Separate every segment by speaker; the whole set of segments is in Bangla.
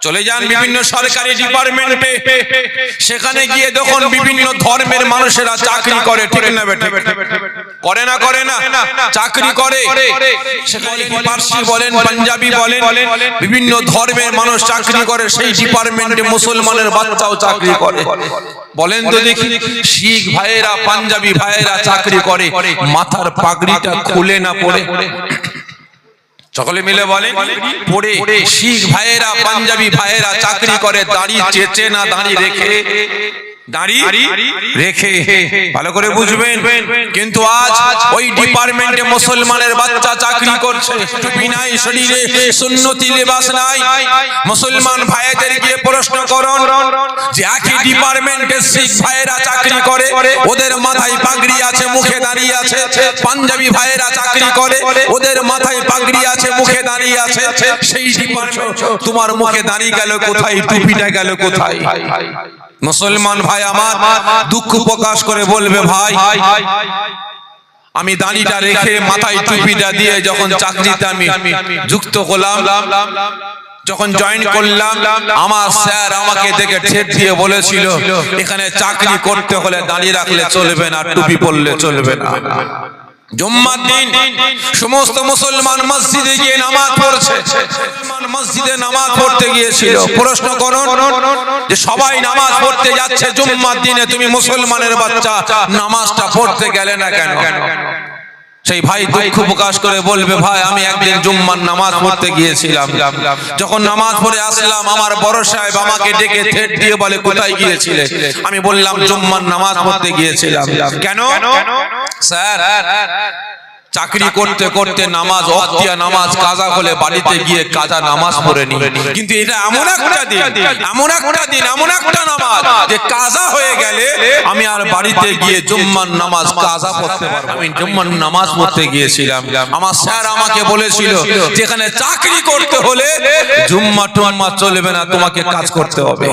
Speaker 1: চলে যান বিভিন্ন সরকারি ডিপার্টমেন্টে, সেখানে গিয়ে দেখুন বিভিন্ন ধর্মের মানুষেরা চাকরি করে, ঠিক না বেটা? করে না করে না? চাকরি করে। সেখানে পার্সি বলেন, পাঞ্জাবি বলেন, বিভিন্ন ধর্মের মানুষ চাকরি করে। সেই ডিপার্টমেন্টে মুসলমানের বাচ্চাও চাকরি করে। বলেন তো দেখি, শিখ ভাইয়েরা পাঞ্জাবি ভাইয়েরা চাকরি করে, মাথার পাগড়িটা খুলে না পড়ে? সকলে মিলে বলেন, পড়ে। শিখ ভাইয়েরা পাঞ্জাবি ভাইয়েরা চাকরি করে, দাড়ি চেঁচে না দাড়ি রেখে? দাড়ি রেখে, ভালো করে বুঝবেন। কিন্তু আজ ওই ডিপার্টমেন্টে মুসলমানের বাচ্চা চাকরি করছে, টুপি নাই শরীরে, সুন্নতি লিবাস নাই। মুসলমান ভাইদের গিয়ে প্রশ্ন করুন যে একই ডিপার্টমেন্টে শিখ ভাইয়েরা চাকরি করে, ওদের মাথায় পাগড়ি আছে, মুখে দাঁড়িয়ে আছে। পাঞ্জাবি ভাইয়েরা চাকরি করে, ওদের মাথায় পাগড়ি আছে, মুখে দাঁড়িয়ে আছে। সেই ডিপার্টমেন্ট তোমার মুখে দাঁড়িয়ে গেল কোথায়, টুপিটা গেল কোথায়? মুসলমান ভাই আমার দুঃখ প্রকাশ করে বলবে, ভাই আমি দাড়িটা রেখে মাথায় টুপিটা দিয়ে যখন চাকরিতে আমি যুক্ত হলাম, যখন জয়েন করলাম, আমার স্যার আমাকে দেখে ঠেট দিয়ে বলেছিল এখানে চাকরি করতে হলে দাড়ি রাখলে চলবে না, টুপি পরলে চলবে না। জুম্মার দিন সমস্ত মুসলমান মসজিদে গিয়ে নামাজ পড়ছে। মসজিদে নামাজ পড়তে গিয়েছিল। প্রশ্ন করুন যে সবাই নামাজ পড়তে যাচ্ছে জুম্মার দিনে, তুমি মুসলমানের বাচ্চা নামাজটা পড়তে গেলে না কেন? সেই ভাই দুঃখ প্রকাশ করে বলবে, ভাই আমি একদিন জুম্মার নামাজ পড়তে গিয়েছিলাম, যখন নামাজ পড়ে আসলাম আমার বড় সাহেব আমাকে ডেকে ঠেট দিয়ে বলে কোথায় গিয়েছিলে? আমি বললাম জুম্মার নামাজ পড়তে গিয়েছিলাম। কেন? স্যার চাকরি করতে করতে নামাজ ওয়াক্তিয়া নামাজ কাজা হলে বাড়িতে গিয়ে কাজা নামাজ পড়ে নি, কিন্তু এটা এমন একটা দিন, এমন একটা দিন, এমন একটা নামাজ যে কাজা হয়ে গেলে আমি আর বাড়িতে গিয়ে জুম্মার নামাজ কাজা পড়তে পারবো। আমি জুম্মার নামাজ পড়তে গিয়েছিলাম, আমার স্যার আমাকে বলেছিল যেখানে চাকরি করতে হলে জুম্মা টুম্মা চলবে না, তোমাকে কাজ করতে হবে।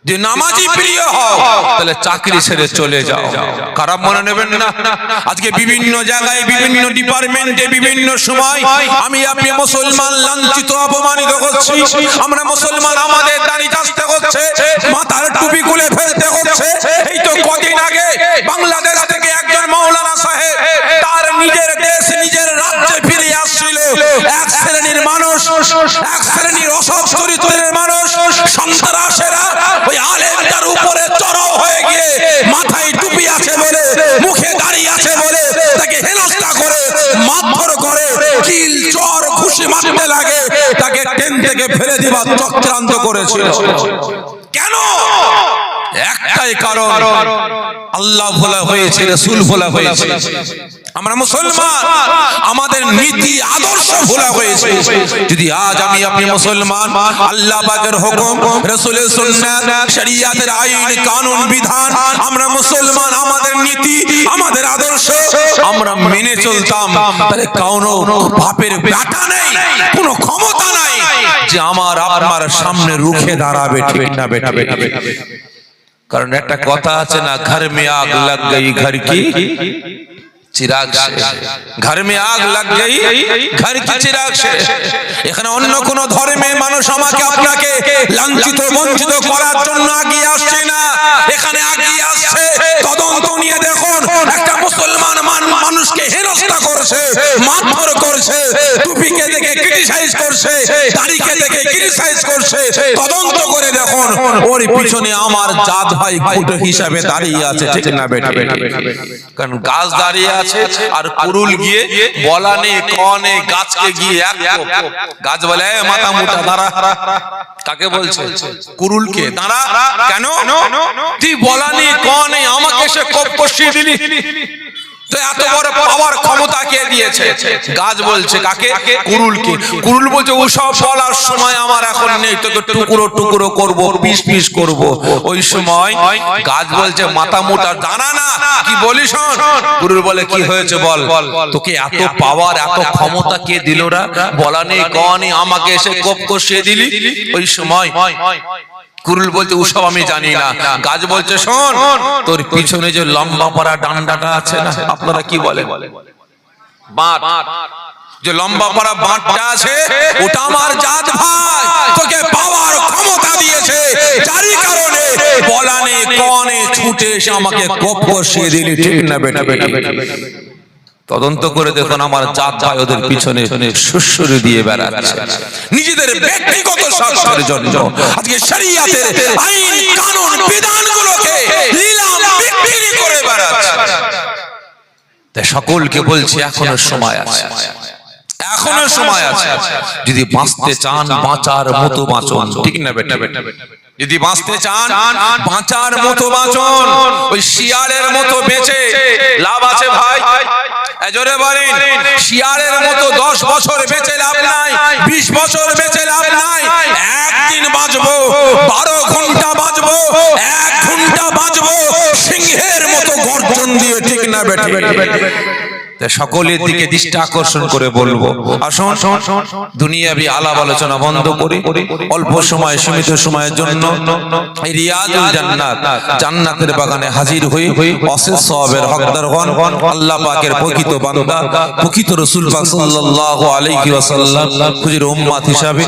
Speaker 1: যে নামাজি প্রিয় হও তাহলে চাকরি ছেড়ে চলে যাও। খারাপ মনে নেবেন না। আজকে বিভিন্ন জায়গায় বিভিন্ন ডিপার্টমেন্টে বিভিন্ন সময় আমি আপনি মুসলমান লাঞ্ছিত অপমানিত হচ্ছি। আমরা মুসলমান, আমাদের দাড়ি কাটতে হচ্ছে, মাথার টুপি খুলে ফেলতে হচ্ছে। এই তো কদিন আগে বাংলাদেশ থেকে একজন মাওলানা সাহেব তার নিজের দেশ নিজের রাজ্যে ফিরে আসছিল। এক শ্রেণীর মানুষ, এক শ্রেণীর অসৎ চরিত্রের মানুষ, সন্ত্রাসেরা ওই আলেমটার উপরে চড়াও হয়ে গিয়ে মাথায় টুপি আছে বলে, মুখে দাঁড়িয়ে আছে বলে তাকে হেনস্থা করে, মারধর করে, কিল চর ঘুষি মারতে লাগে, তাকে ট্রেন থেকে ফেলে দিবার চক্রান্ত করেছিল। কেন? একটাই কারণ, আল্লাহ ভোলা হয়েছে, রাসূল ভোলা হয়েছে। আমরা মুসলমান, আমাদের নীতি আদর্শ ভোলা হয়েছে। যদি আজ আমি আপনি মুসলমান, আল্লাহ পাকের হুকুম, রাসূলের সুন্নাত, শরীয়তের আইন কানুন বিধান, আমরা মুসলমান, আমাদের নীতি আমাদের আদর্শ আমরা মেনে চলতাম, তাহলে কোনো বাপের বেটা নেই, কোনো ক্ষমতা নাই যে আমার আপনার সামনে রুখে দাঁড়াবে, ঠিক না বেটা? কারণ একটা কথা আছে না, ঘর মে আগ লাগ গই ঘর কি চিরাগ সে, ঘর মে আগ লাগ গই ঘর কি চিরাগ সে। এখানে অন্য কোন ধর্মের মানুষ আমাকে আপনাকে লাঞ্ছিত বঞ্চিত করার জন্য এগিয়ে আসছে না, এখানে এগিয়ে আসছে তদন্ত নিয়ে দেখুন একটা মুসলমান মানুষকে হেনস্থা করছে, মারধর করছে, টুপিকে দেখে ক্রিটিসাইজ করছে, দাড়িকে দেখে ক্রিটিসাইজ করছে, তদন্ত করে দেখুন ওর পিছনে আমার জাত ভাই খুঁটো হিসাবে দাঁড়িয়ে আছে, ঠিক না বেটা? কারণ গাছ দাঁড়িয়ে আছে আর কুরুল গিয়ে বলা নেই কনে গাছকে গিয়ে গাছ বলে মাথা মুটা দাঁড়া। কাকে বলছে? কুরুলকে। দাঁড়া কেন? তুই বলা নেই কনে আমাকে সে কোপ কষিয়ে দিলি, তো এত বড় পাওয়ার ক্ষমতা কে দিয়েছে? গাছ বলছে। কাকে? কুরুলকে। কুরুল বলছে ওসব বলার সময় আমার এখন নেই, তোকে টুকরো টুকরো করব, পিস পিস করব। ওই সময় গাছ বলছে মাথা মোটা, দাঁড়া না, কি বলিস? কুরুল বলে কি হয়েছে বল, তোকে এত পাওয়ার এত ক্ষমতা কে দিলরা? বলা নেই কনে আমাকে এসে কোপ কষিয়ে দিলি। ওই সময় কুরুল বলছে ওসব আমি জানি না। গাছ বলছে শোন, তোর পিছনে যে লম্বা পাড়া ডান্ডাটা আছে না, আপনারা কি বলেন? বাঁট। যে লম্বা পাড়া বাঁটটা আছে ওটা আমার জাত ভাই, তোকে পাওয়ার এসে আমাকে কোপ কষিয়ে দিলি, ঠিক না বেটা? তদন্ত করে দেখুন আমার জাত ভাই ওদের পিছনে সুসুরি দিয়ে বেড়াচ্ছে নিজেদের ব্যক্তিগত স্বার্থের জন্য। আজকে শরিয়াতের আইন কানুন বিধানগুলোকে নিলাম বিক্রি করে বেড়াচ্ছে। তাই সকলকে বলছি এখনো সময় আছে, এখনো সময় আছে। যদি বাঁচতে চান বাঁচার মতো বাঁচুন, ঠিক না বেটা? যদি বাঁচতে চান বাঁচার মতো বাঁচুন। ওই শিয়ালের মতো বেঁচে লাভ আছে ভাই? জোরে বলেন। শিয়ালের মতো 10 বছর বেঁচে লাভ নাই, 20 বছর বেঁচে লাভ নাই। একদিন বাঁচবো, 12 ঘন্টা বাঁচবো, 1 ঘন্টা বাঁচবো সিংহের মতো গর্জন দিয়ে, ঠিক না বেটা? সকলের দিকে দৃষ্টি আকর্ষণ করে বলবো, আসুন দুনিয়াবি আলাপ আলোচনা বন্ধ করে অল্প সময় সীমিত সময়ের জন্য রিয়াজুল জান্নাত জান্নাতের বাগানে হাজির হই। অশেষ সওয়াবের হকদার হন আল্লাহ পাকের প্রকৃত বান্দা, প্রকৃত রাসূল পাক সাল্লাল্লাহু আলাইহি ওয়াসাল্লাম হুজুর উম্মত হিসাবে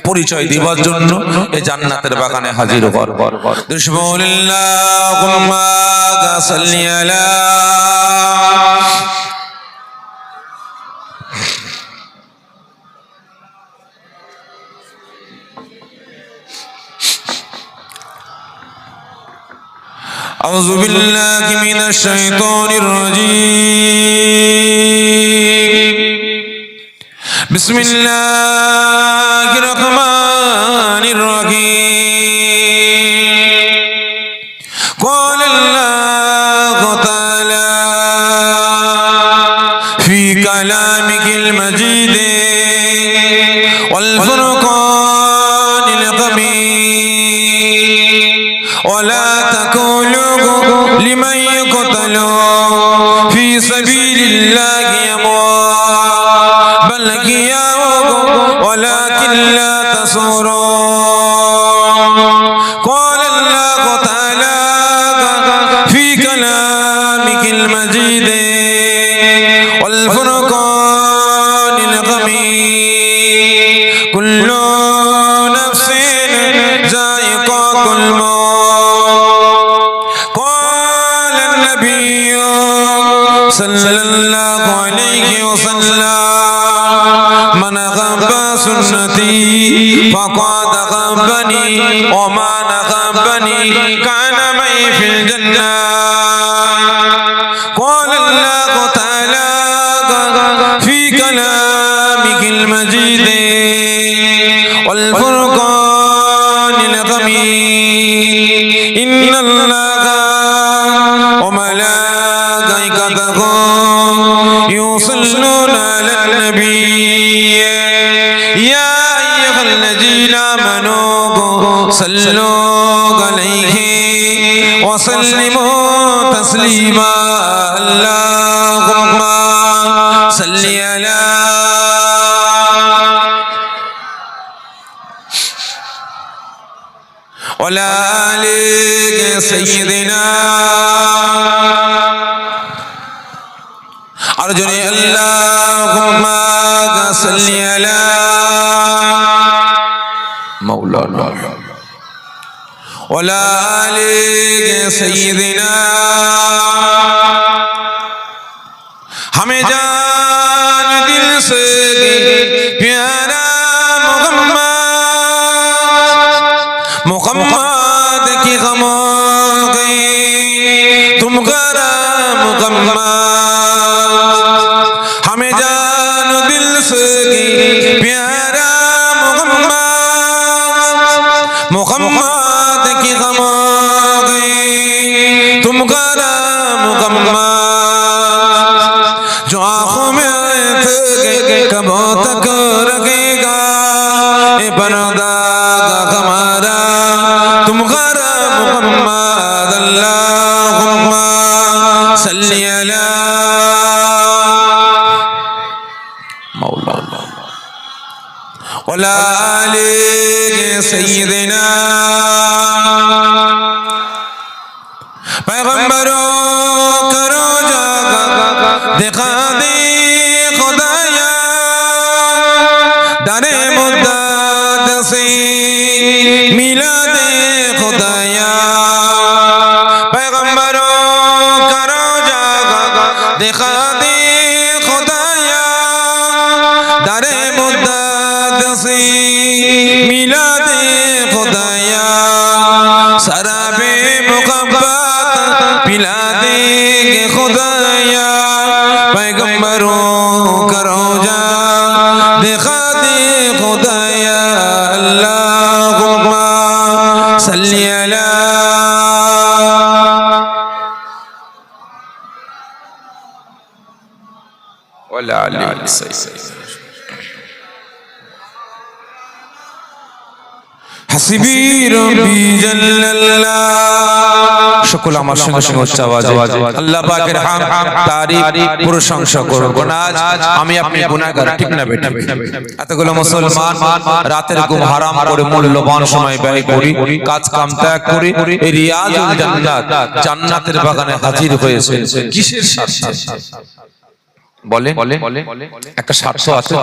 Speaker 1: পরিচয় দেওয়ার জন্য এই জান্নাতের বাগানে হাজির হন। বিসমিল্লাহুম্মা সাল্লি আলা أعوذ بالله من الشيطان الرجيم بسم الله الرحمن الرحيم قال الله تعالى في كلامه المجيد والفرقان الحميد ولا تقولوا لمن يقتل في سبيل الله أموات بل أحياء ولكن لا تشعرون قال الله تعالى في كلامه المجيد والفرقان الحميد كل نفس ذائقة الموت صلى الله عليه وسلم من أحب سنتي فقد أحبني ومن أحبني كان معي في الجنة قال الله تعالى في كلامه المجيد والفرقان الحميد إن الله وملائكته يصلون على النبي يا أيها الذين آمنوا صلوا عليه وسلموا تسليما اللهم صل على وعلى آل سيدنا أرجو اللهم صل على مولانا وعلى آل سيدنا हमें जान दिल से प्यारा मुहम्मद की गमों गई तुम करा मुहम्मद हमें जान दिल से प्यारा मुहम्मद की गमों गई तुम करा मुहम्मद जो आँखों में थे कब तक रखेगा ये पर्दा हमारा तुम करा मुहम्मद अल्लाहुम्मा सल्ली अला मौलाना वला आले सय्यिदना पैगंबरों करो जागा दिखा दे खुदाया डरे मुद्दत से मिला दे खुदाया पैगंबर ওয়ালা আলিহি সাল্লাল্লাহু হাসবি রব্বি জাল্লাল্লাহ। সকল আমার সঙ্গে সঙ্গে উচ্চ আওয়াজে আল্লাহ পাকের হামদ তারিফ প্রশংসা করব না। আমি আপনি গুনাহগার, ঠিক না বেটা? এতগুলো মুসলমান রাতের ঘুম হারাম করে মূল্যবান সময় ব্যয় করি, কাজ কাম ত্যাগ করে এই রিয়াজুল জান্নাত, জান্নাতের বাগানে হাজির হয়েছে। কিসের স্বার্থে বলে? একটা স্বার্থ আছে।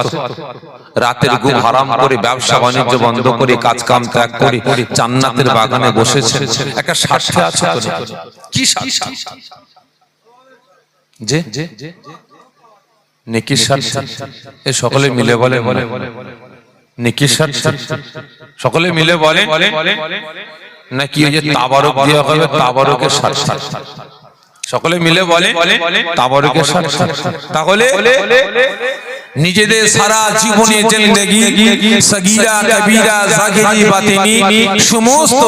Speaker 1: রাতের ঘুম হারাম করে, ব্যবসা বাণিজ্য বন্ধ করে, কাজ কাম ত্যাগ করে জান্নাতের বাগানে বসেছে, একটা স্বার্থ আছে। কি স্বার্থ? যে নেকির স্বার্থ। এই সকলে মিলে বলে নেকির স্বার্থ। সকলে মিলে বলে নাকি ওই যে তাবারক দেওয়া হবে, তাবারকের স্বার্থ? সকলে মিলে বলে তাবারকের স্বার্থ। তাহলে নিজেদের সারা জীবনে জিন্দেগি সগীরা কবীরা জাহিরি বাতিনি সমস্ত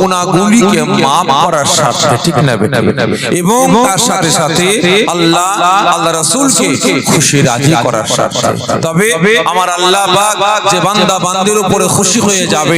Speaker 1: গুনাহগুলিকে maaf করার স্বার্থে, ঠিক না বেটা? এবং তার সাথে সাথে আল্লাহ রাসূলকে খুশি রাজি করার স্বার্থে। তবে আমার আল্লাহ পাক যে বান্দা বান্দির উপরে খুশি হয়ে যাবে